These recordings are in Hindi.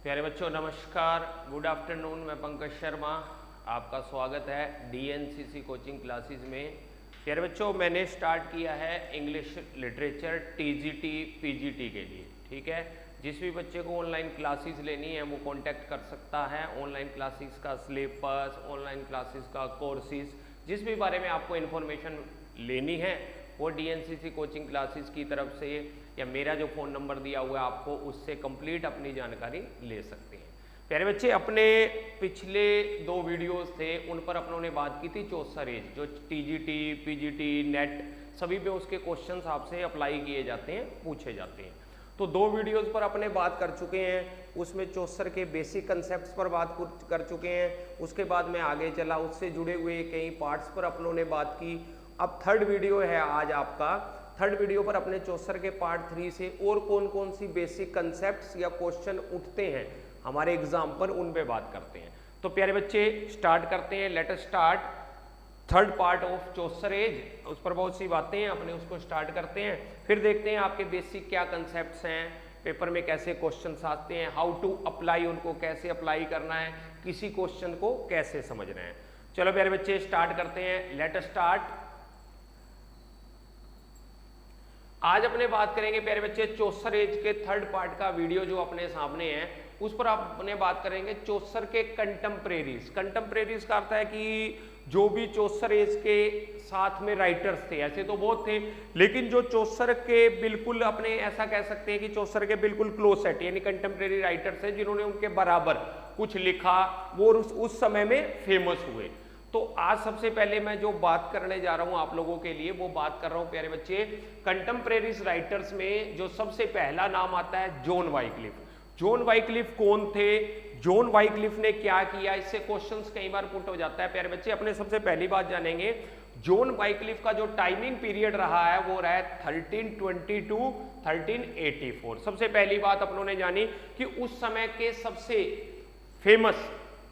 प्यारे बच्चों नमस्कार, गुड आफ्टरनून। मैं पंकज शर्मा, आपका स्वागत है डीएनसीसी कोचिंग क्लासेस में। प्यारे बच्चों, मैंने स्टार्ट किया है इंग्लिश लिटरेचर टीजीटी पीजीटी के लिए। ठीक है, जिस भी बच्चे को ऑनलाइन क्लासेस लेनी है वो कांटेक्ट कर सकता है। ऑनलाइन क्लासेस का सिलेबस, ऑनलाइन क्लासेस का कोर्सेज, जिस भी बारे में आपको इन्फॉर्मेशन लेनी है वो डीएनसीसी कोचिंग क्लासेस की तरफ से या मेरा जो फ़ोन नंबर दिया हुआ है आपको उससे कंप्लीट अपनी जानकारी ले सकते हैं। प्यारे बच्चे, अपने पिछले 2 वीडियोस थे उन पर अपनों ने बात की थी चौसर एज, जो टीजीटी पीजीटी नेट सभी पे उसके क्वेश्चंस आपसे अप्लाई किए जाते हैं, पूछे जाते हैं। तो 2 वीडियोस पर अपने बात कर चुके हैं, उसमें चौसर के बेसिक कंसेप्ट पर बात कर चुके हैं। उसके बाद में आगे चला, उससे जुड़े हुए कई पार्ट्स पर अपनों ने बात की। अब थर्ड वीडियो है आज आपका। थर्ड वीडियो पर अपने चौसर के पार्ट 3 से और कौन कौन सी बेसिक कंसेप्ट्स या क्वेश्चन उठते हैं हमारे एग्जाम पर, उन पे बात करते हैं। तो प्यारे बच्चे स्टार्ट करते हैं। Let us start third part of Chaucer age. उस पर बहुत सी बातें हैं, अपने उसको स्टार्ट करते हैं, फिर देखते हैं आपके बेसिक क्या कंसेप्ट्स हैं, पेपर में कैसे क्वेश्चंस आते हैं, हाउ टू अप्लाई, उनको कैसे अप्लाई करना है, किसी क्वेश्चन को कैसे समझना है। चलो प्यारे बच्चे स्टार्ट करते हैं। Let us start. आज अपने बात करेंगे प्यारे बच्चे चौसर एज के थर्ड पार्ट का वीडियो जो अपने सामने है, उस पर अपने बात करेंगे चौसर के कंटेम्परेरीज। कंटेम्परेरीज का अर्थ है कि जो भी चौसर एज के साथ में राइटर्स थे, ऐसे तो बहुत थे, लेकिन जो चौसर के बिल्कुल अपने ऐसा कह सकते हैं कि चौसर के बिल्कुल क्लोज सेट यानी कंटेम्परेरी राइटर्स हैं जिन्होंने उनके बराबर कुछ लिखा, वो उस समय में फेमस हुए। तो आज सबसे पहले मैं जो बात करने जा रहा हूं आप लोगों के लिए, वो बात कर रहा हूं प्यारे बच्चे कंटेम्परेरीज राइटर्स में जो सबसे पहला नाम आता है जॉन वाइक्लिफ। जॉन वाइक्लिफ कौन थे, जॉन वाइक्लिफ ने क्या किया, इससे क्वेश्चंस कई बार पुट हो जाता है। प्यारे बच्चे अपने सबसे पहली बात जानेंगे, जॉन वाइक्लिफ का जो टाइमिंग पीरियड रहा है वो रहा है 1320 to 1384। सबसे पहली बात अपनों ने जानी कि उस समय के सबसे फेमस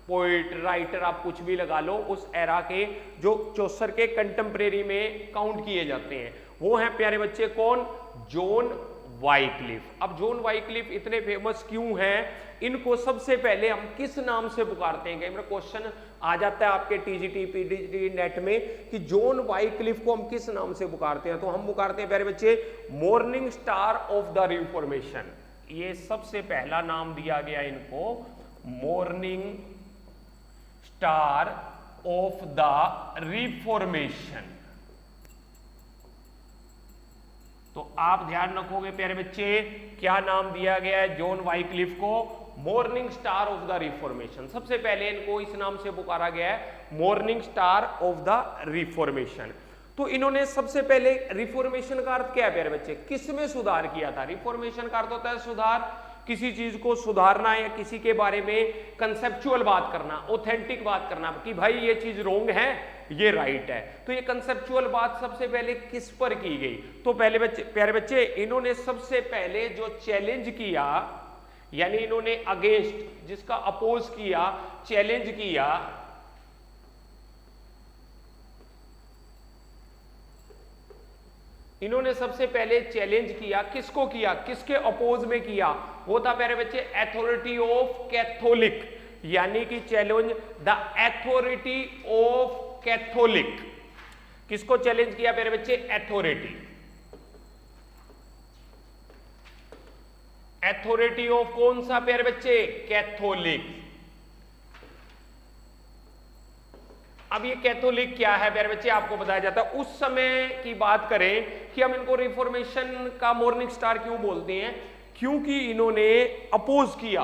पोइट राइटर, आप कुछ भी लगा लो, उस एरा के जो चौसर के कंटेम्परेरी में काउंट किए जाते हैं वो हैं प्यारे बच्चे कौन, जॉन वाइक्लिफ। अब जॉन वाइक्लिफ इतने फेमस क्यों हैं, इनको सबसे पहले हम किस नाम से पुकारते हैं। कई बार क्वेश्चन आ जाता है आपके टीजीटी पीजीटी नेट में कि जॉन वाइक्लिफ को हम किस नाम से पुकारते हैं, तो हम पुकारते हैं प्यारे बच्चे morning star of the reformation. ये सबसे पहला नाम दिया गया इनको, morning star of the reformation. तो आप ध्यान रखोगे प्यारे बच्चे, क्या नाम दिया गया है जॉन वाइक्लिफ को, morning star of the reformation. सबसे पहले इनको इस नाम से पुकारा गया है, morning star of the reformation. तो इन्होंने सबसे पहले रिफॉर्मेशन का अर्थ क्या है प्यारे बच्चे, किसमें सुधार किया था। रिफॉर्मेशन का अर्थ होता है सुधार, किसी चीज को सुधारना या किसी के बारे में कंसेप्चुअल बात करना, ऑथेंटिक बात करना कि भाई ये चीज रोंग है, ये राइट है। तो ये कंसेप्चुअल बात सबसे पहले किस पर की गई, तो पहले बच्चे प्यारे बच्चे इन्होंने सबसे पहले जो चैलेंज किया, यानी इन्होंने अगेंस्ट, जिसका अपोज किया, चैलेंज किया, इन्होंने सबसे पहले चैलेंज किया, किसको किया, किसके अपोज में किया, वो था प्यारे बच्चे अथॉरिटी ऑफ कैथोलिक, यानी कि challenge the authority of Catholic. किसको चैलेंज किया प्यारे बच्चे, अथॉरिटी, अथॉरिटी ऑफ कौन सा प्यारे बच्चे, कैथोलिक। अब ये कैथोलिक क्या है प्यारे बच्चे, आपको बताया जाता है। उस समय की बात करें कि हम इनको रिफॉर्मेशन का मॉर्निंग स्टार क्यों बोलते हैं, क्योंकि इन्होंने अपोज किया,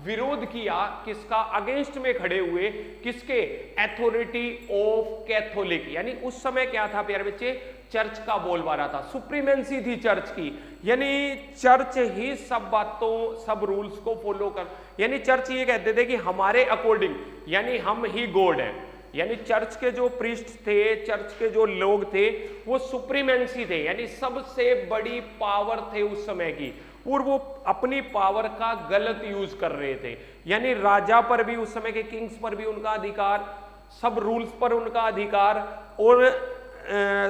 विरोध किया, किसका, अगेंस्ट में खड़े हुए, किसके, अथॉरिटी ऑफ कैथोलिक। यानी उस समय क्या था प्यारे बच्चे, चर्च का बोलबाला था, सुप्रीमेंसी थी चर्च की, यानी चर्च ही सब बातों, सब रूल्स को फॉलो कर, यानी चर्च ये कहते थे कि हमारे अकॉर्डिंग, यानी हम ही गॉड हैं, यानी चर्च के जो प्रीस्ट थे, चर्च के जो लोग थे, वो सुप्रीमेंसी थे, यानी सबसे बड़ी पावर थे उस समय की, और वो अपनी पावर का गलत यूज कर रहे थे। यानी राजा पर भी, उस समय के किंग्स पर भी उनका अधिकार, सब रूल्स पर उनका अधिकार, और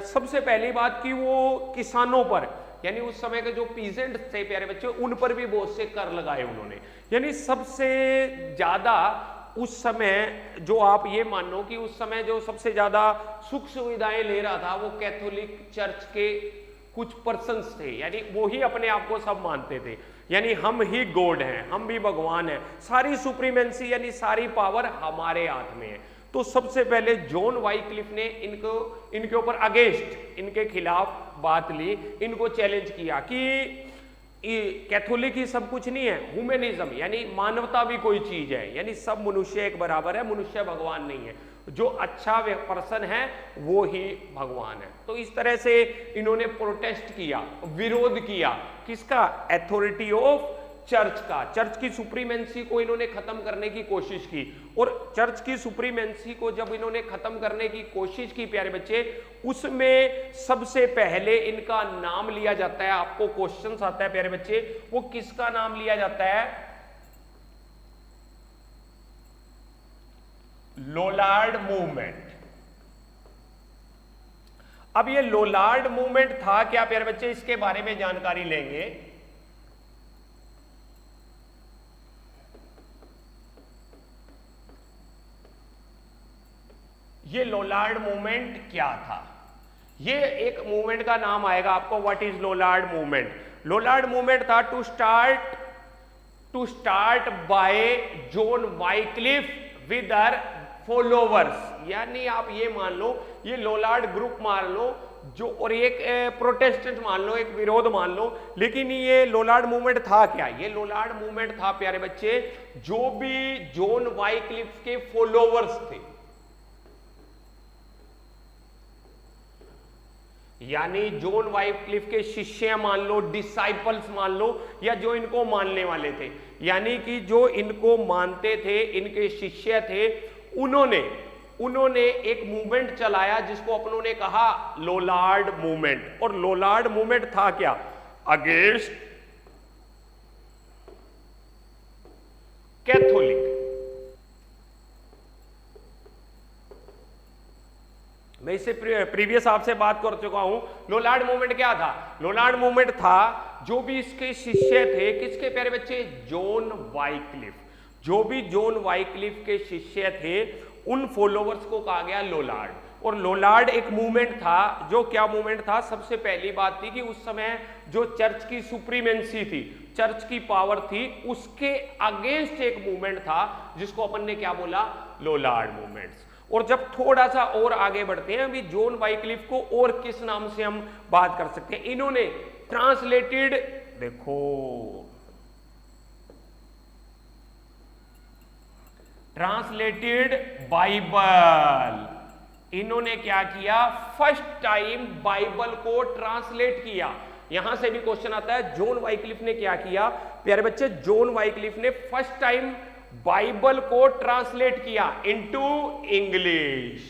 सबसे पहली बात कि वो किसानों पर, यानी उस समय के जो पीजेंट थे प्यारे बच्चे, उन पर भी बहुत से कर लगाए उन्होंने। यानी सबसे ज्यादा उस समय जो आप ये मान लो कि उस समय जो सबसे ज्यादा सुख सुविधाएं ले रहा था वो कैथोलिक चर्च के कुछ पर्सन्स थे, यानी वो ही अपने आप को सब मानते थे, यानी हम ही गॉड हैं, हम भी भगवान हैं, सारी सुप्रीमेंसी यानी सारी पावर हमारे हाथ में है। तो सबसे पहले जॉन वाइक्लिफ ने इनके ऊपर अगेंस्ट, इनके खिलाफ बात ली, इनको चैलेंज किया कि कैथोलिक ही सब कुछ नहीं है, ह्यूमनिज्म यानी मानवता भी कोई चीज है, यानी सब मनुष्य एक बराबर है, मनुष्य भगवान नहीं है, जो अच्छा पर्सन है वो ही भगवान है। तो इस तरह से इन्होंने प्रोटेस्ट किया, विरोध किया, किसका? अथॉरिटी ऑफ चर्च का। चर्च की सुप्रीमेंसी को इन्होंने खत्म करने की कोशिश की, और चर्च की सुप्रीमेंसी को जब इन्होंने खत्म करने की कोशिश की प्यारे बच्चे, उसमें सबसे पहले इनका नाम लिया जाता है, आपको क्वेश्चन आता है प्यारे बच्चे, वो किसका नाम लिया जाता है? लोलार्ड मूवमेंट। अब ये लोलार्ड मूवमेंट था क्या प्यारे बच्चे, इसके बारे में जानकारी लेंगे। ये लोलार्ड मूवमेंट क्या था? ये एक मूवमेंट का नाम आएगा आपको, what is Lollard movement? Lollard movement था to start by John Wycliffe with her followers, यानी आप ये मान लो, ये लोलार्ड ग्रुप मान लो जो, और एक प्रोटेस्टेंट मान लो, एक विरोध मान लो, लेकिन ये लोलार्ड मूवमेंट था क्या? ये लोलार्ड मूवमेंट था प्यारे बच्चे, जो भी जॉन वाइक्लिफ के फॉलोवर्स थे, यानी जॉन वाइक्लिफ के शिष्य मान लो, डिसाइपल्स मान लो, या जो इनको मानने वाले थे, यानी कि जो इनको मानते थे, इनके शिष्य थे, उन्होंने एक मूवमेंट चलाया जिसको अपनों ने कहा लोलार्ड मूवमेंट। और लोलार्ड मूवमेंट था क्या? Against Catholic. मैं इससे प्रीवियस आपसे बात कर चुका हूं। लोलार्ड मूवमेंट क्या था? लोलार्ड मूवमेंट था जो भी इसके शिष्य थे, किसके प्यारे बच्चे? John Wycliffe. जो भी जॉन वाइक्लिफ के शिष्य थे, उन फॉलोवर्स को कहा गया लोलार्ड। और लोलार्ड एक मूवमेंट था, जो क्या मूवमेंट था? सबसे पहली बात थी कि उस समय जो चर्च की सुप्रीमेंसी थी, चर्च की पावर थी, उसके अगेंस्ट एक मूवमेंट था जिसको अपन ने क्या बोला? लोलार्ड मूवमेंट्स। और जब थोड़ा सा और आगे बढ़ते हैं, अभी जॉन वाइक्लिफ को और किस नाम से हम बात कर सकते हैं? इन्होंने ट्रांसलेटेड, देखो ट्रांसलेटेड बाइबल, इन्होंने क्या किया? फर्स्ट टाइम बाइबल को ट्रांसलेट किया। यहां से भी क्वेश्चन आता है, जॉन वाइक्लिफ ने क्या किया प्यारे बच्चे? जॉन वाइक्लिफ ने फर्स्ट टाइम बाइबल को ट्रांसलेट किया इनटू इंग्लिश।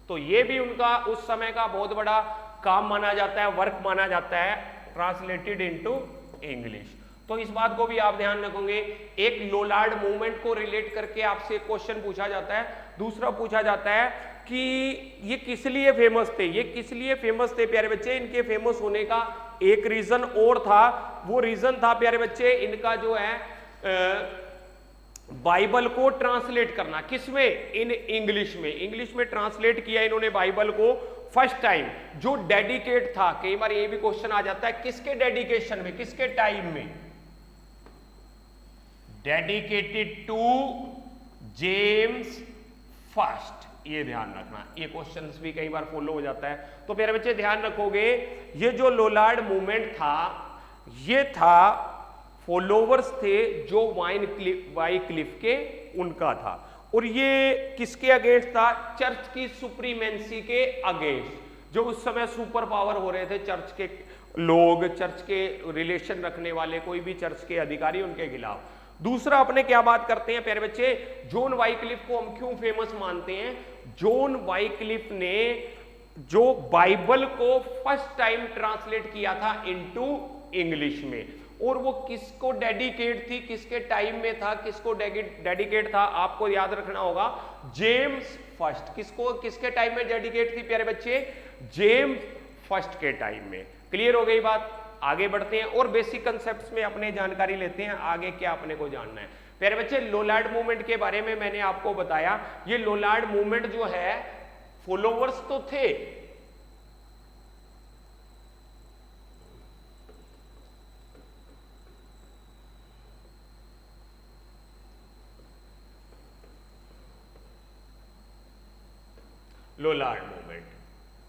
तो ये भी उनका उस समय का बहुत बड़ा काम माना जाता है, वर्क माना जाता है, ट्रांसलेटेड इनटू इंग्लिश। तो इस बात को भी आप ध्यान रखोगे। एक लोलार्ड मूवमेंट को रिलेट करके आपसे क्वेश्चन पूछा जाता है। दूसरा पूछा जाता है कि ये किस लिए फेमस थे? ये किस लिए फेमस थे प्यारे बच्चे? इनके फेमस होने का एक रीजन और था। वो रीजन था प्यारे बच्चे, इनका जो है बाइबल को ट्रांसलेट करना। किसमें? इन इंग्लिश में। इंग्लिश में ट्रांसलेट किया इन्होंने बाइबल को फर्स्ट टाइम। जो डेडिकेट था, कई बार ये भी क्वेश्चन आ जाता है, किसके डेडिकेशन में, किसके टाइम में? Dedicated to James first. ये ध्यान रखना, ये क्वेश्चंस भी कई बार फॉलो हो जाता है। तो मेरे बच्चे ध्यान रखोगे, ये जो लोलार्ड मूवमेंट था, ये था फॉलोवर्स थे जो वाइक्लिफ के, उनका था। और ये किसके अगेंस्ट था? चर्च की सुप्रीमेंसी के अगेंस्ट। जो उस समय सुपर पावर हो रहे थे चर्च के लोग, चर्च के रिलेशन रखने वाले कोई भी चर्च के अधिकारी, उनके खिलाफ। दूसरा अपने क्या बात करते हैं प्यारे बच्चे? जॉन वाइक्लिफ को हम क्यों फेमस मानते हैं? जॉन वाइक्लिफ ने जो बाइबल को फर्स्ट टाइम ट्रांसलेट किया था इनटू इंग्लिश में। और वो किसको डेडिकेट थी, किसके टाइम में था, किसको डेडिकेट था? आपको याद रखना होगा, जेम्स फर्स्ट। किसको, किसके टाइम में डेडिकेट थी प्यारे बच्चे? जेम्स फर्स्ट के टाइम में। क्लियर हो गई बात? आगे बढ़ते हैं और बेसिक कंसेप्ट्स में अपने जानकारी लेते हैं, आगे क्या अपने को जानना है। प्यारे बच्चे, लोलार्ड मूवमेंट के बारे में मैंने आपको बताया। ये लोलार्ड मूवमेंट जो है, फॉलोवर्स तो थे, लोलार्ड मूवमेंट,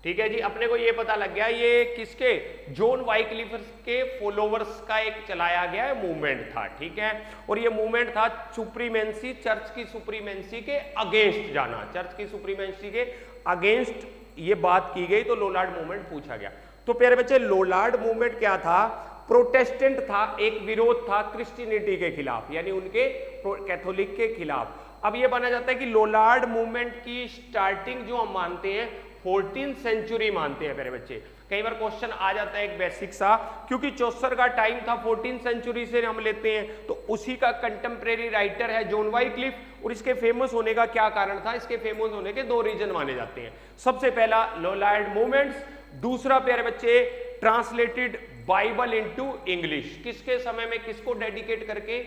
ठीक है जी। अपने को ये पता लग गया ये किसके, जॉन वाइक्लिफ के फॉलोवर्स का एक चलाया गया मूवमेंट था, ठीक है। और ये मूवमेंट था सुप्रीमेंसी, चर्च की सुप्रीमेंसी के अगेंस्ट जाना, चर्च की सुप्रीमेंसी के अगेंस्ट ये बात की गई, तो लोलार्ड मूवमेंट पूछा गया। तो प्यारे बच्चे, लोलार्ड मूवमेंट क्या था, प्रोटेस्टेंट था, एक विरोध था क्रिश्चियनिटी के खिलाफ, यानी उनके कैथोलिक के खिलाफ। अब ये माना जाता है कि लोलार्ड मूवमेंट की स्टार्टिंग जो हम मानते हैं 14th सेंचुरी मानते हैं। मेरे बच्चे, कई बार क्वेश्चन आ जाता है एक बेसिक सा, क्योंकि चौसर का टाइम था 14th सेंचुरी से हम लेते हैं, तो उसी का कंटेम्प्रेरी राइटर है जॉन वाइक्लिफ। और इसके फेमस होने का क्या कारण था, इसके फेमस होने के दो रीजन माने जाते हैं। सबसे पहला लोलार्ड मूवमेंट्स, दूसरा प्यारे बच्चे ट्रांसलेटेड बाइबल इनटू इंग्लिश, किसके समय में, किसको डेडिकेट करके,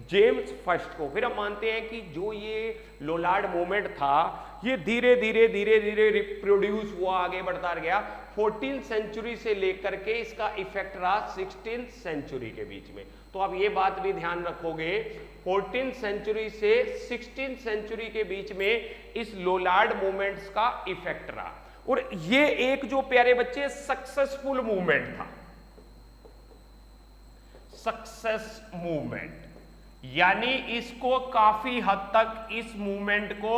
जेम्स फर्स्ट को। फिर हम मानते हैं कि जो ये लोलार्ड मूवमेंट था ये धीरे धीरे धीरे धीरे रिप्रोड्यूस हुआ, आगे बढ़ता गया 14th सेंचुरी से लेकर के इसका इफेक्ट रहा 16th सेंचुरी के बीच में। तो आप ये बात भी ध्यान रखोगे, 14th सेंचुरी से 16th सेंचुरी के बीच में इस लोलार्ड मूवमेंट्स का इफेक्ट रहा। और ये एक जो प्यारे बच्चे सक्सेसफुल मूवमेंट था, सक्सेस मूवमेंट, यानी इसको काफी हद तक इस मूवमेंट को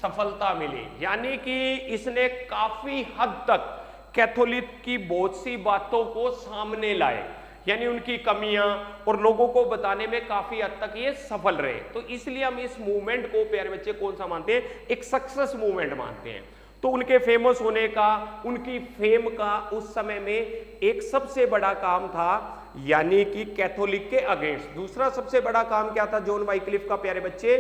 सफलता मिली, यानी कि इसने काफी हद तक कैथोलिक की बहुत सी बातों को सामने लाए, यानी उनकी कमियां और लोगों को बताने में काफी हद तक ये सफल रहे। तो इसलिए हम इस मूवमेंट को प्यारे बच्चे कौन सा मानते हैं, एक सक्सेस मूवमेंट मानते हैं। तो उनके फेमस होने का, उनकी फेम का उस समय में एक सबसे बड़ा काम था, यानी कि कैथोलिक के अगेंस्ट। दूसरा सबसे बड़ा काम क्या था जॉन वाइक्लिफ का प्यारे बच्चे,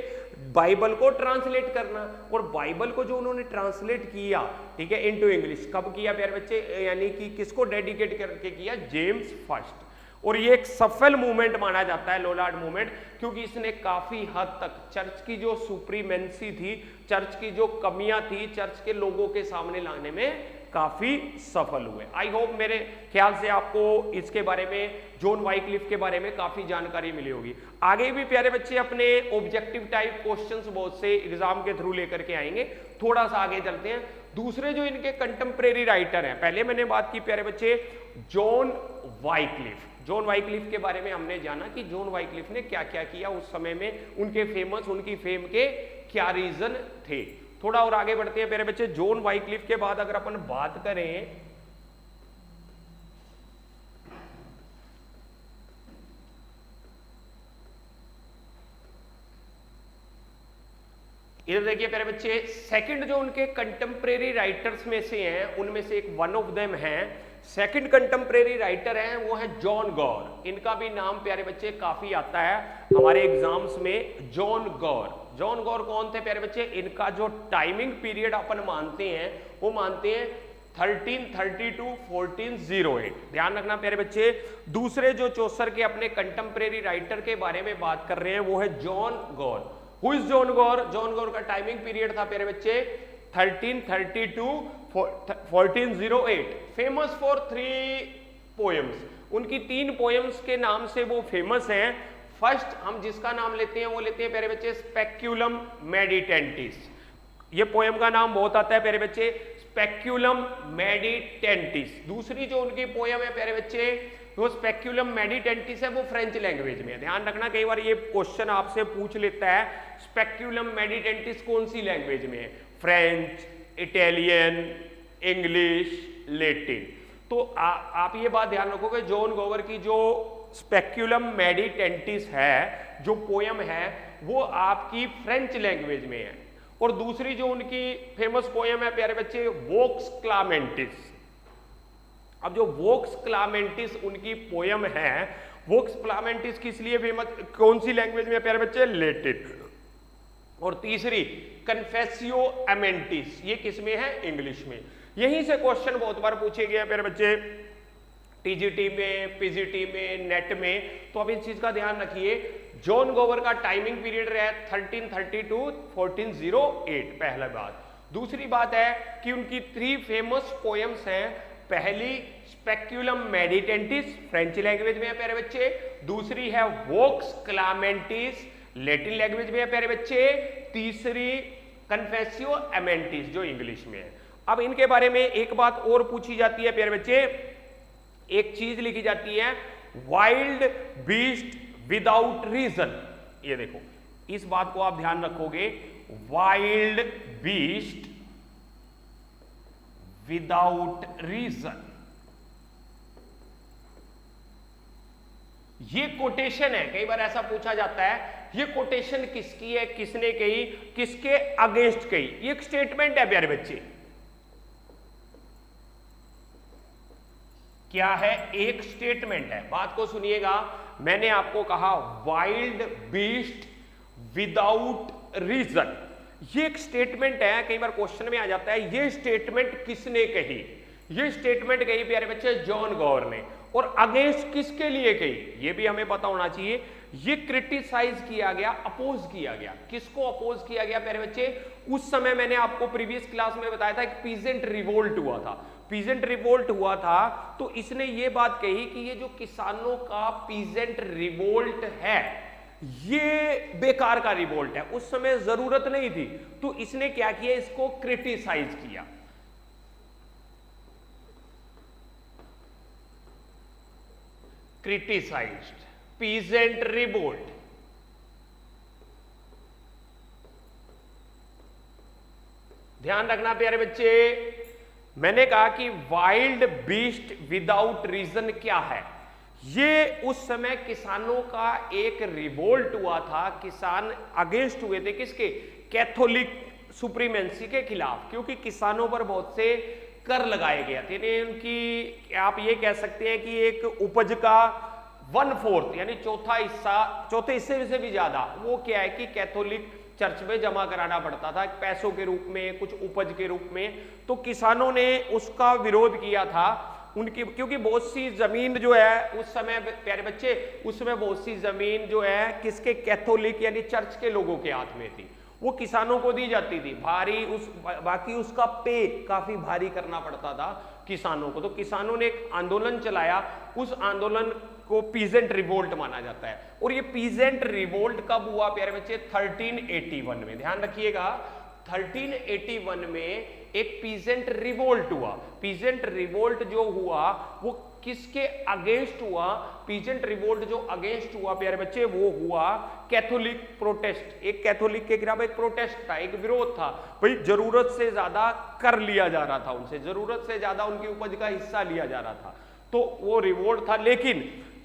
बाइबल को ट्रांसलेट करना। और बाइबल को जो उन्होंने ट्रांसलेट किया, ठीक है, इनटू इंग्लिश, कब किया प्यारे बच्चे, यानी कि किसको डेडिकेट करके किया, जेम्स फर्स्ट। और ये एक सफल मूवमेंट माना जाता है लोलार्ड मूवमेंट, क्योंकि इसने काफी हद तक चर्च की जो सुप्रीमेंसी थी, चर्च की जो कमियां थी, चर्च के लोगों के सामने लाने में काफी सफल हुए। आई होप मेरे ख्याल से आपको इसके बारे में, जॉन वाइक्लिफ के बारे में काफी जानकारी मिली होगी। आगे भी प्यारे बच्चे अपने ऑब्जेक्टिव टाइप क्वेश्चंस बहुत से एग्जाम के थ्रू लेकर के आएंगे। थोड़ा सा आगे चलते हैं, दूसरे जो इनके कंटेम्प्रेरी राइटर हैं, पहले मैंने बात की प्यारे बच्चे जॉन वाइक्लिफ। जॉन वाइक्लिफ के बारे में हमने जाना कि जॉन वाइक्लिफ ने क्या क्या किया उस समय में, उनके फेमस, उनकी फेम के क्या रीजन थे। थोड़ा और आगे बढ़ते हैं प्यारे बच्चे। जॉन वाइक्लिफ के बाद अगर अपन बात करें, इधर देखिए प्यारे बच्चे, सेकंड जो उनके कंटेम्प्रेरी राइटर्स में से हैं, उनमें से एक वन ऑफ देम है, सेकंड कंटेम्प्रेरी राइटर हैं, वो है जॉन गॉर। इनका भी नाम प्यारे बच्चे काफी आता है हमारे एग्जाम्स में, जॉन गॉर। जॉन गॉर कौन थे प्यारे बच्चे, इनका जो टाइमिंग पीरियड अपन मानते हैं वो मानते हैं 1330 to 1408। ध्यान रखना प्यारे बच्चे, दूसरे जो चौसर के अपने कंटेम्प्रेरी राइटर के बारे में बात कर रहे हैं वो है John gore. Who is John gore? John gore का टाइमिंग पीरियड था प्यारे बच्चे 1330 to 1408। फेमस फॉर 3 पोएम्स, उनकी 3 पोएम्स के नाम से वो फेमस हैं। फर्स्ट हम जिसका नाम लेते हैं वो लेते हैं प्यारे बच्चे स्पेक्यूलम मेडिटेंटिस। ये पोएम का नाम बहुत आता है प्यारे बच्चे, स्पेक्यूलम मेडिटेंटिस। दूसरी जो उनकी पोएम है प्यारे बच्चे वो स्पेक्यूलम मेडिटेंटिस है, वो फ्रेंच लैंग्वेज में है। ध्यान रखना, कई बार ये क्वेश्चन आपसे पूछ लेता है स्पेक्यूलम मेडिटेंटिस कौन सी लैंग्वेज में है, फ्रेंच, इटालियन, इंग्लिश, लैटिन। तो आप ये बात ध्यान रखोगे, जॉन गॉवर की जो स्पेक्यूलम मेडिटेंटिस है, जो पोयम है, वो आपकी फ्रेंच लैंग्वेज में है। और दूसरी जो उनकी फेमस पोयम है प्यारे बच्चे वोक्स क्लामेंटिस। अब जो वोक्स क्लामेंटिस उनकी पोयम है, वोक्स क्लामेंटिस किस लिए फेमस, कौन सी लैंग्वेज में प्यारे बच्चे, लैटिन। और तीसरी कन्फेसियो एमेंटिस, ये किस में है, इंग्लिश में। यहीं से क्वेश्चन बहुत बार पूछे गए प्यारे बच्चे टीजीटी में, पीजीटी में, नेट में। तो अब इस चीज का ध्यान रखिए, जॉन गोवर का टाइमिंग पीरियड रहा है 1330 टू 1408, पहला बात। दूसरी बात है कि उनकी 3 फेमस पोएम्स हैं। पहली स्पेक्यूलम मेडिटेंटिस, फ्रेंच लैंग्वेज में है प्यारे बच्चे। दूसरी है वोक्स क्लामेंटिस, लैटिन लैंग्वेज में है प्यारे बच्चे। तीसरी कन्फेसियो एमेंटिस, जो इंग्लिश में है। अब इनके बारे में एक बात और पूछी जाती है प्यारे बच्चे, एक चीज लिखी जाती है, वाइल्ड बीस्ट विदाउट रीजन। ये देखो, इस बात को आप ध्यान रखोगे, वाइल्ड बीस्ट विदाउट रीजन। ये कोटेशन है, कई बार ऐसा पूछा जाता है, ये कोटेशन किसकी है, किसने कही, किसके अगेंस्ट कही। ये एक स्टेटमेंट है प्यारे बच्चे, क्या है, एक स्टेटमेंट है। बात को सुनिएगा, मैंने आपको कहा वाइल्ड बीस्ट विदाउट रीजन, ये एक स्टेटमेंट है। कई बार क्वेश्चन में आ जाता है ये स्टेटमेंट किसने कही। ये स्टेटमेंट कही प्यारे बच्चे जॉन गॉर ने, और अगेंस्ट किसके लिए कही ये भी हमें पता होना चाहिए। ये क्रिटिसाइज किया गया, अपोज किया गया। किसको अपोज किया गया प्यारे बच्चे? उस समय मैंने आपको प्रीवियस क्लास में बताया था कि पीजेंट रिवोल्ट हुआ था। पीजेंट रिवोल्ट हुआ था तो इसने ये बात कही कि ये जो किसानों का पीजेंट रिवोल्ट है ये बेकार का रिवोल्ट है, उस समय जरूरत नहीं थी। तो इसने क्या किया, इसको क्रिटिसाइज किया। Criticised peasant revolt. ध्यान रखना प्यारे बच्चे, मैंने कहा कि वाइल्ड बीस्ट विदाउट रीजन क्या है। ये उस समय किसानों का एक रिवोल्ट हुआ था, किसान अगेंस्ट हुए थे किसके, कैथोलिक सुप्रीमेंसी के खिलाफ, क्योंकि किसानों पर बहुत से कर लगाए गए थे। उनकी आप ये कह सकते हैं कि एक उपज का 1/4 यानी चौथा हिस्सा, चौथे हिस्से से भी ज्यादा, वो क्या है कि कैथोलिक चर्च में जमा कराना पड़ता था पैसों के रूप में, कुछ उपज के रूप में। तो किसानों ने उसका विरोध किया था उनकी, क्योंकि बहुत सी जमीन जो है उस समय प्यारे बच्चे, उस समय बहुत सी जमीन जो है किसके, कैथोलिक यानी चर्च के लोगों के हाथ में थी, वो किसानों को दी जाती थी भारी। बाकी उसका पे काफी भारी करना पड़ता था किसानों को। तो किसानों ने एक आंदोलन चलाया, उस आंदोलन को पीजेंट रिवोल्ट माना जाता है। और ये पीजेंट रिवोल्ट कब हुआ प्यारे बच्चे, 1381 में। ध्यान रखिएगा, 1381 में एक पीजेंट रिवोल्ट हुआ। पीजेंट रिवोल्ट जो हुआ वो किसके अगेंस्ट हुआ? पीजेंट रिवोल्ट जो अगेंस्ट हुआ प्यारे बच्चे, वो हुआ कैथोलिक प्रोटेस्ट। एक कैथोलिक के खिलाफ एक प्रोटेस्ट था, एक विरोध था। भाई जरूरत से ज्यादा कर लिया जा रहा था उनसे, जरूरत से ज्यादा उनकी उपज का हिस्सा लिया जा रहा था, तो वो रिवोल्ट था। लेकिन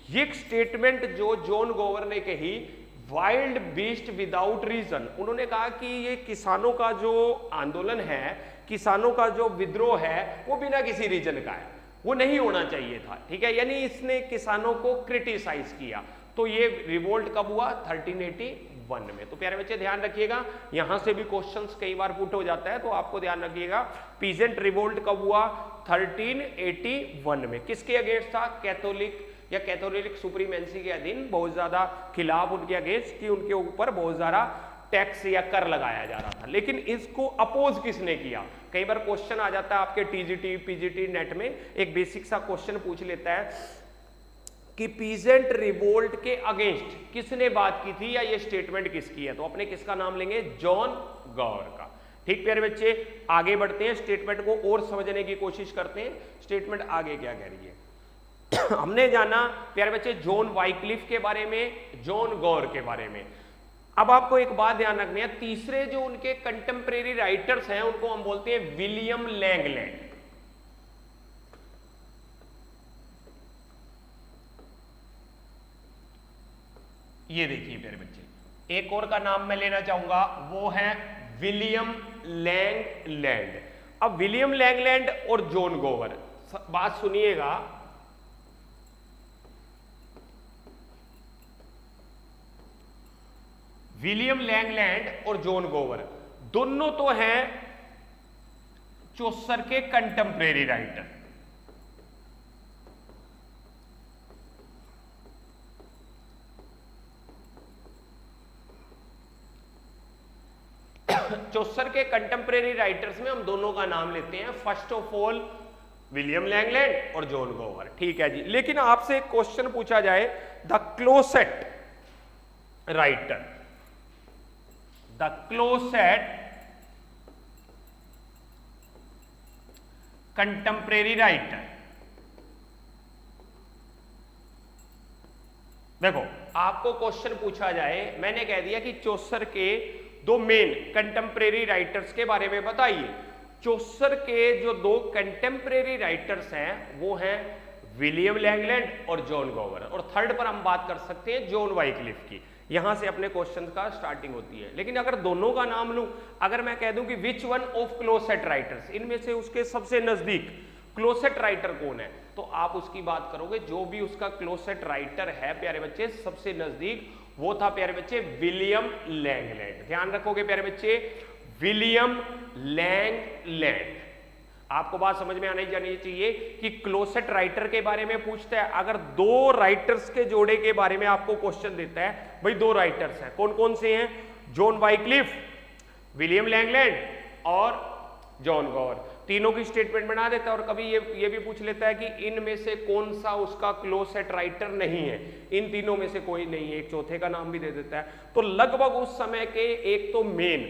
ये स्टेटमेंट जो जॉन गोवर ने कही, वाइल्ड बीस्ट विदाउट रीजन, उन्होंने कहा कि ये किसानों का जो आंदोलन है, किसानों का जो विद्रोह है, वो बिना किसी रीजन का है, वो नहीं होना चाहिए था। ठीक है, यानी इसने किसानों को क्रिटिसाइज किया। तो ये रिवोल्ट कब हुआ? 1381 में। तो प्यारे बच्चे ध्यान रखिएगा, यहां से भी क्वेश्चंस कई बार पुट हो जाता है, तो आपको ध्यान रखिएगा पीजेंट रिवोल्ट कब हुआ? 1381 में। किसके अगेंस्ट था? कैथोलिक या कैथोलिक सुप्रीमेंसी के अधीन, बहुत ज्यादा खिलाफ उनके अगेंस्ट कि उनके ऊपर बहुत ज्यादा टैक्स या कर लगाया जा रहा था। लेकिन इसको अपोज किसने किया? कई बार क्वेश्चन आ जाता है आपके टीजीटी पीजीटी नेट में, एक बेसिक सा क्वेश्चन पूछ लेता है कि पीजेंट रिवोल्ट के अगेंस्ट किसने बात की थी या ये स्टेटमेंट किसकी है। तो अपने किसका नाम लेंगे? जॉन गॉर का। ठीक प्यारे बच्चे, आगे बढ़ते हैं, स्टेटमेंट को और समझने की कोशिश करते हैं। स्टेटमेंट आगे क्या कह रही है? हमने जाना प्यारे बच्चे जॉन वाइक्लिफ के बारे में, जॉन गॉर के बारे में। अब आपको एक बात ध्यान रखनी है, तीसरे जो उनके कंटेम्परेरी राइटर्स हैं उनको हम बोलते हैं विलियम लैंगलैंड। ये देखिए प्यारे बच्चे, एक और का नाम मैं लेना चाहूंगा, वो है विलियम लैंगलैंड। अब विलियम लैंगलैंड और जॉन गोवर, बात सुनिएगा, विलियम लैंगलैंड और जॉन गोवर दोनों तो हैं चौसर के कंटेम्परेरी राइटर। चौसर के कंटेम्प्रेरी राइटर्स में हम दोनों का नाम लेते हैं, first of all William Langland और जॉन गोवर, ठीक है जी। लेकिन आपसे एक क्वेश्चन पूछा जाए, the closet writer, the closet contemporary writer, देखो आपको क्वेश्चन पूछा जाए, मैंने कह दिया कि चौसर के दो मेन कंटेम्प्रेरी राइटर्स के बारे में बताइए। चौसर के जो दो कंटेम्प्रेरी राइटर्स हैं वो हैं विलियम लैंगलैंड और जॉन गोवर, और थर्ड पर हम बात कर सकते हैं जॉन वाइक्लिफ की। यहां से अपने क्वेश्चन का स्टार्टिंग होती है। लेकिन अगर दोनों का नाम लूं, अगर मैं कह दूं कि which one of closet writers, इनमें से उसके सबसे नजदीक क्लोसेट राइटर कौन है, तो आप उसकी बात करोगे जो भी उसका क्लोसेट राइटर है प्यारे बच्चे सबसे नजदीक, वो था प्यारे बच्चे विलियम लैंगलैंड। ध्यान रखोगे प्यारे बच्चे, विलियम लैंगलैंड। आपको बात समझ में आनी जानी चाहिए कि क्लोसेट राइटर के बारे में पूछता है, अगर दो राइटर्स के जोड़े के बारे में आपको क्वेश्चन देता है, भाई दो राइटर्स हैं, कौन कौन से हैं, जॉन वाइक्लिफ, विलियम लैंगलैंड और जॉन गोवर, तीनों की स्टेटमेंट बना देता है। और कभी ये भी पूछ लेता है कि इनमें से कौन सा उसका क्लोसेट राइटर नहीं है, इन तीनों में से कोई नहीं है, एक चौथे का नाम भी दे देता है। तो लगभग उस समय के एक तो मेन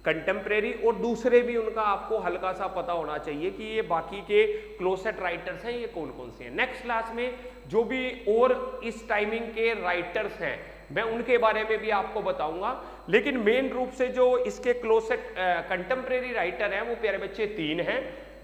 कंटेम्प्रेरी और दूसरे भी उनका आपको हल्का सा पता होना चाहिए कि ये बाकी के क्लोसेट राइटर्स हैं ये कौन कौन से हैं। नेक्स्ट क्लास में जो भी और इस टाइमिंग के राइटर्स हैं मैं उनके बारे में भी आपको बताऊंगा। लेकिन मेन रूप से जो इसके क्लोसेट कंटेम्प्रेरी राइटर हैं वो प्यारे बच्चे तीन हैं,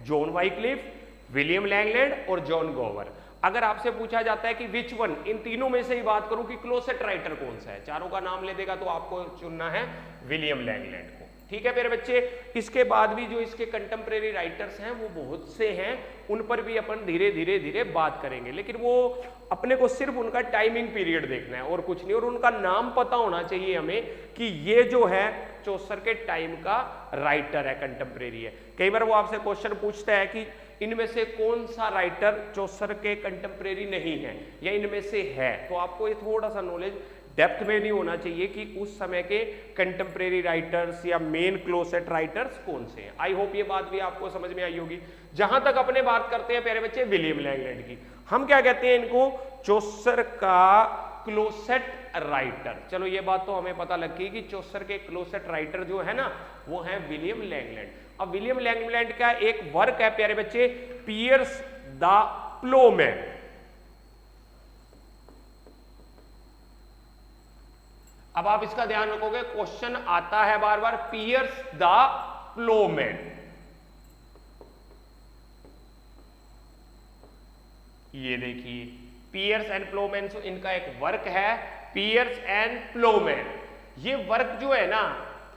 जॉन वाइक्लिफ, विलियम लैंगलैंड और जॉन गोवर। अगर आपसे पूछा जाता है कि विच वन, इन तीनों में से ही बात करूं कि क्लोसेट राइटर कौन सा है, चारों का नाम ले देगा तो आपको चुनना है विलियम लैंगलैंड को, ठीक है प्यारे बच्चे। इसके बाद भी जो इसके कंटेम्प्रेरी राइटर्स हैं वो बहुत से हैं, उन पर भी अपन धीरे धीरे बात करेंगे। लेकिन वो अपने को सिर्फ उनका टाइमिंग पीरियड देखना है और कुछ नहीं, और उनका नाम पता होना चाहिए हमें कि ये जो है चौसर के टाइम का राइटर है, कंटेम्प्रेरी है। कई बार वो आपसे क्वेश्चन पूछता है कि इनमें से कौन सा राइटर चौसर के कंटेम्प्रेरी नहीं है या इनमें से है, तो आपको ये थोड़ा सा नॉलेज डेप्थ में नहीं होना चाहिए कि उस समय के कंटेम्प्रेरी राइटर्स या मेन क्लोसेट राइटर्स कौन से हैं। आई होप ये बात भी आपको समझ में आई होगी। जहां तक अपने बात करते हैं प्यारे बच्चे विलियम लैंगलैंड की, हम क्या कहते हैं इनको, चौसर का क्लोसेट राइटर। चलो ये बात तो हमें पता लग गई कि चौसर के क्लोसेट राइटर जो है ना वो है विलियम लैंगलैंड। अब विलियम लैंगलैंड का एक वर्क है प्यारे बच्चे, पियर्स द प्लोमैन। अब आप इसका ध्यान रखोगे, क्वेश्चन आता है बार बार, पियर्स द प्लोमैन। ये देखिए पियर्स एंड प्लोमैन, इनका एक वर्क है पियर्स एंड प्लोमैन। ये वर्क जो है ना,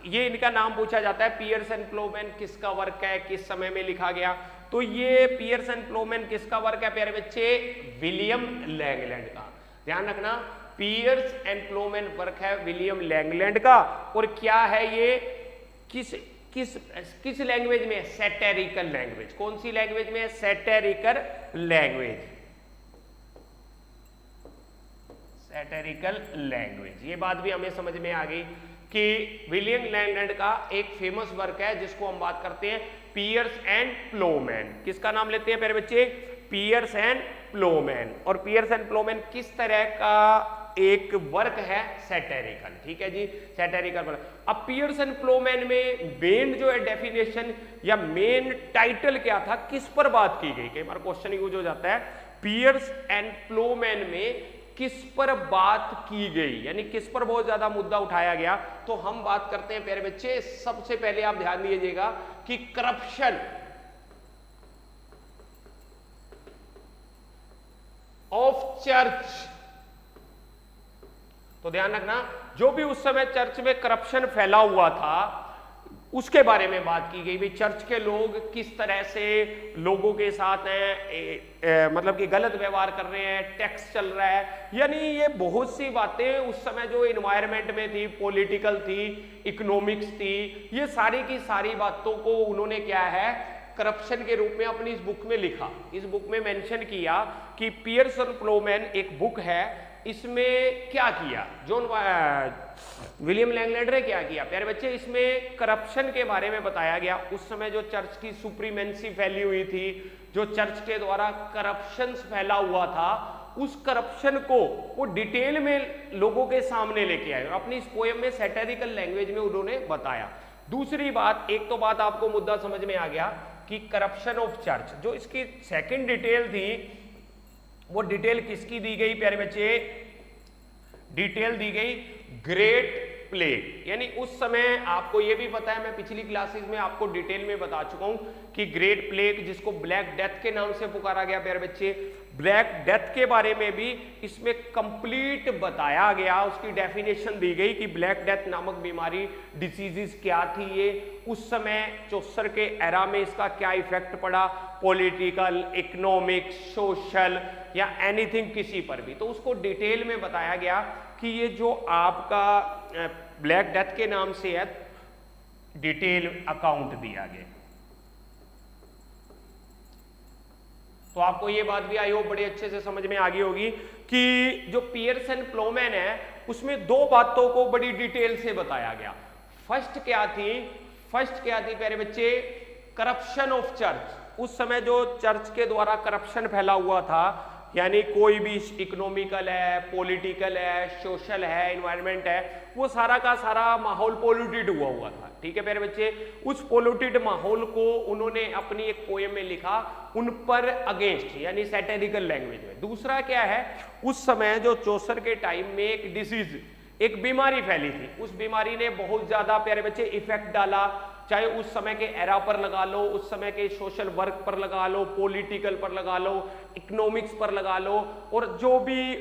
ये इनका नाम पूछा जाता है पियर्स एंड प्लोमैन किसका वर्क है, किस समय में लिखा गया, तो ये पियर्स एंड प्लोमैन किसका वर्क है प्यारे बच्चे, विलियम लैंगलैंड का। ध्यान रखना, पियर्स एंड प्लोमैन वर्क है विलियम लैंगलैंड का। और क्या है ये, किस लैंग्वेज में, सैटेरिकल लैंग्वेज। कौन सी लैंग्वेज में, सैटेरिकल लैंग्वेज, सैटेरिकल लैंग्वेज। ये बात भी हमें समझ में आ गई कि विलियम लैंगलैंड का एक फेमस वर्क है जिसको हम बात करते हैं पियर्स एंड प्लोमैन। किसका नाम लेते हैं प्यारे बच्चे, पियर्स एंड प्लोमैन। और पियर्स एंड प्लोमैन किस तरह का एक वर्क है, सैटेरिकल, ठीक है जी, सैटेरिकल वर्क। अब पियर्स एंड प्लोमैन में मेन जो है डेफिनेशन या मेन टाइटल क्या था, किस पर बात की गई, कई बार क्वेश्चन यूज हो जाता है, पियर्स एंड प्लोमैन में किस पर बात की गई, यानी किस पर बहुत ज्यादा मुद्दा उठाया गया। तो हम बात करते हैं प्यारे बच्चे, सबसे पहले आप ध्यान दीजिएगा कि करप्शन ऑफ चर्च। तो ध्यान रखना, जो भी उस समय चर्च में करप्शन फैला हुआ था उसके बारे में बात की गई। भाई चर्च के लोग किस तरह से लोगों के साथ हैं, मतलब कि गलत व्यवहार कर रहे हैं, टैक्स चल रहा है, यानी ये बहुत सी बातें उस समय जो इन्वायरमेंट में थी, पॉलिटिकल थी, इकोनॉमिक्स थी, ये सारी की सारी बातों को उन्होंने क्या है करप्शन के रूप में अपनी इस बुक में लिखा। इस बुक में मेंशन किया कि पियर्स एंड प्लोमैन एक बुक है इसमें क्या किया विलियम लैंगलैंडर ने क्या किया प्यारे बच्चे, इसमें करप्शन के बारे में बताया गया। उस समय जो चर्च की सुप्रीमेंसी फैली हुई थी, जो चर्च के द्वारा करप्शन फैला हुआ था, उस करप्शन को वो डिटेल में लोगों के सामने लेके आए और अपनी इस पोएम में सैटेरिकल लैंग्वेज में उन्होंने बताया। दूसरी बात, एक तो बात आपको मुद्दा समझ में आ गया कि करप्शन ऑफ चर्च, जो इसकी सेकंड डिटेल थी वो डिटेल किसकी दी गई प्यारे बच्चे, डिटेल दी गई ग्रेट प्लेग। यानी उस समय आपको यह भी पता है, मैं पिछली क्लासेस में आपको डिटेल में बता चुका हूं कि ग्रेट प्लेग जिसको ब्लैक डेथ के नाम से पुकारा गया प्यारे बच्चे, ब्लैक डेथ के बारे में भी इसमें कंप्लीट बताया गया, उसकी डेफिनेशन दी गई कि ब्लैक डेथ नामक बीमारी डिसीजेस क्या थी, ये उस समय चौसर के एरा में इसका क्या इफेक्ट पड़ा, पॉलिटिकल, इकोनॉमिक, सोशल या एनीथिंग किसी पर भी, तो उसको डिटेल में बताया गया कि ये जो आपका ब्लैक डेथ के नाम से है, डिटेल अकाउंट दिया गया। तो आपको ये बात भी आई हो बड़े अच्छे से समझ में आ गई होगी कि जो पियर्स एंड प्लोमैन है उसमें दो बातों को बड़ी डिटेल से बताया गया। फर्स्ट क्या थी प्यारे बच्चे, करप्शन ऑफ चर्च। उस समय जो चर्च के द्वारा करप्शन फैला हुआ था, यानी कोई भी इकोनॉमिकल है, पॉलिटिकल है, सोशल है, एनवायरनमेंट है, वो सारा का सारा माहौल पोल्यूटेड हुआ था। ठीक है प्यारे बच्चे, उस पोल्यूटेड माहौल को उन्होंने अपनी एक पोएम में लिखा, उन पर अगेंस्ट, यानी सैटेरिकल लैंग्वेज में। दूसरा क्या है, उस समय जो चौसर के टाइम में एक डिसीज, एक बीमारी फैली थी, उस बीमारी ने बहुत ज्यादा प्यारे बच्चे इफेक्ट डाला, चाहे उस समय के एरा पर लगा लो, उस समय के सोशल वर्क पर लगा लो, पॉलिटिकल पर लगा लो, इकोनॉमिक्स पर लगा लो, और जो भी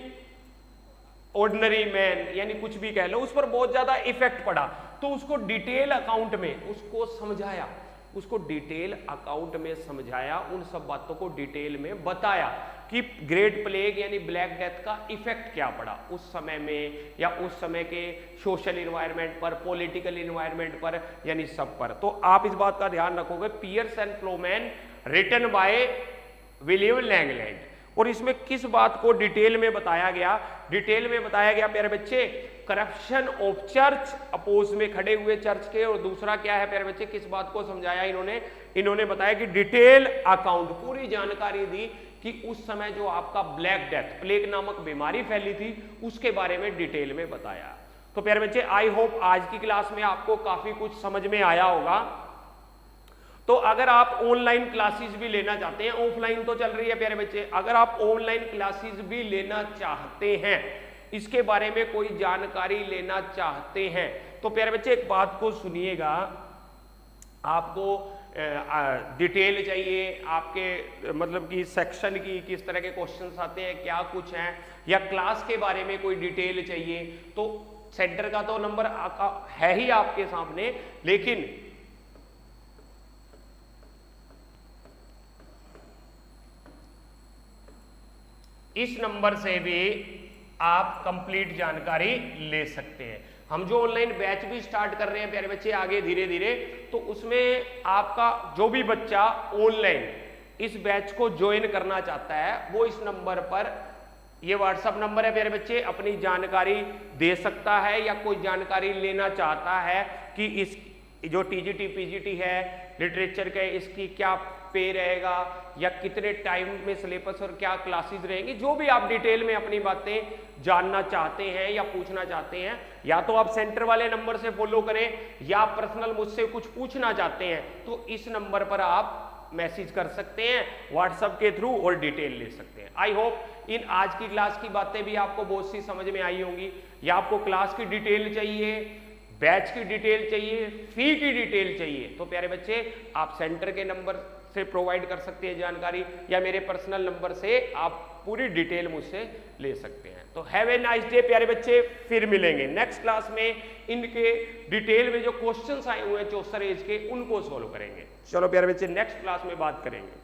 ऑर्डिनरी मैन यानी कुछ भी कह लो, उस पर बहुत ज्यादा इफेक्ट पड़ा। तो उसको डिटेल अकाउंट में उसको समझाया, उसको डिटेल अकाउंट में समझाया, उन सब बातों को डिटेल में बताया कि ग्रेट प्लेग यानी ब्लैक डेथ का इफेक्ट क्या पड़ा उस समय में, या उस समय के सोशल इन्वायरमेंट पर, पॉलिटिकल इन्वायरमेंट पर, यानी सब पर। तो आप इस बात का ध्यान रखोगे, Piers and Ploughman written by William Langland. और इसमें किस बात को डिटेल में बताया गया, डिटेल में बताया गया प्यारे बच्चे, करप्शन ऑफ चर्च, अपोज में खड़े हुए चर्च के, और दूसरा क्या है प्यारे बच्चे, किस बात को समझाया इन्होंने बताया कि डिटेल अकाउंट, पूरी जानकारी दी कि उस समय जो आपका ब्लैक डेथ, प्लेग नामक बीमारी फैली थी, उसके बारे में डिटेल में बताया। तो प्यारे बच्चे, आई होप आज की क्लास में आपको काफी कुछ समझ में आया होगा। तो अगर आप ऑनलाइन क्लासेस भी लेना चाहते हैं, ऑफलाइन तो चल रही है प्यारे बच्चे, अगर आप ऑनलाइन क्लासेस भी लेना चाहते हैं, इसके बारे में कोई जानकारी लेना चाहते हैं, तो प्यारे बच्चे एक बात को सुनिएगा, आपको डिटेल चाहिए, आपके मतलब कि सेक्शन की किस तरह के क्वेश्चंस आते हैं, क्या कुछ हैं, या क्लास के बारे में कोई डिटेल चाहिए, तो सेंटर का तो नंबर है ही आपके सामने, लेकिन इस नंबर से भी आप कंप्लीट जानकारी ले सकते हैं। हम जो ऑनलाइन बैच भी स्टार्ट कर रहे हैं प्यारे बच्चे आगे धीरे धीरे, तो उसमें आपका जो भी बच्चा ऑनलाइन इस बैच को ज्वाइन करना चाहता है, वो इस नंबर पर, ये व्हाट्सएप नंबर है प्यारे बच्चे, अपनी जानकारी दे सकता है, या कोई जानकारी लेना चाहता है कि इस जो टीजीटी पीजीटी है लिटरेचर के, इसकी क्या पे रहेगा, या कितने टाइम में सिलेबस और क्या क्लासेस रहेंगी, जो भी आप डिटेल में अपनी बातें जानना चाहते हैं या पूछना चाहते हैं, या तो आप सेंटर वाले नंबर से फॉलो करें, या पर्सनल मुझसे कुछ पूछना चाहते हैं तो इस नंबर पर आप मैसेज कर सकते हैं व्हाट्सएप के थ्रू और डिटेल ले सकते हैं। आई होप इन आज की क्लास की बातें भी आपको बहुत सी समझ में आई होंगी। या आपको क्लास की डिटेल चाहिए, बैच की डिटेल चाहिए, फी की डिटेल चाहिए, तो प्यारे बच्चे आप सेंटर के नंबर से प्रोवाइड कर सकते हैं जानकारी, या मेरे पर्सनल नंबर से आप पूरी डिटेल मुझसे ले सकते हैं। तो हैव ए नाइस डे प्यारे बच्चे, फिर मिलेंगे नेक्स्ट क्लास में, इनके डिटेल में जो क्वेश्चंस आए हुए हैं चौसर एज के, उनको सोल्व करेंगे। चलो प्यारे बच्चे नेक्स्ट क्लास में बात करेंगे।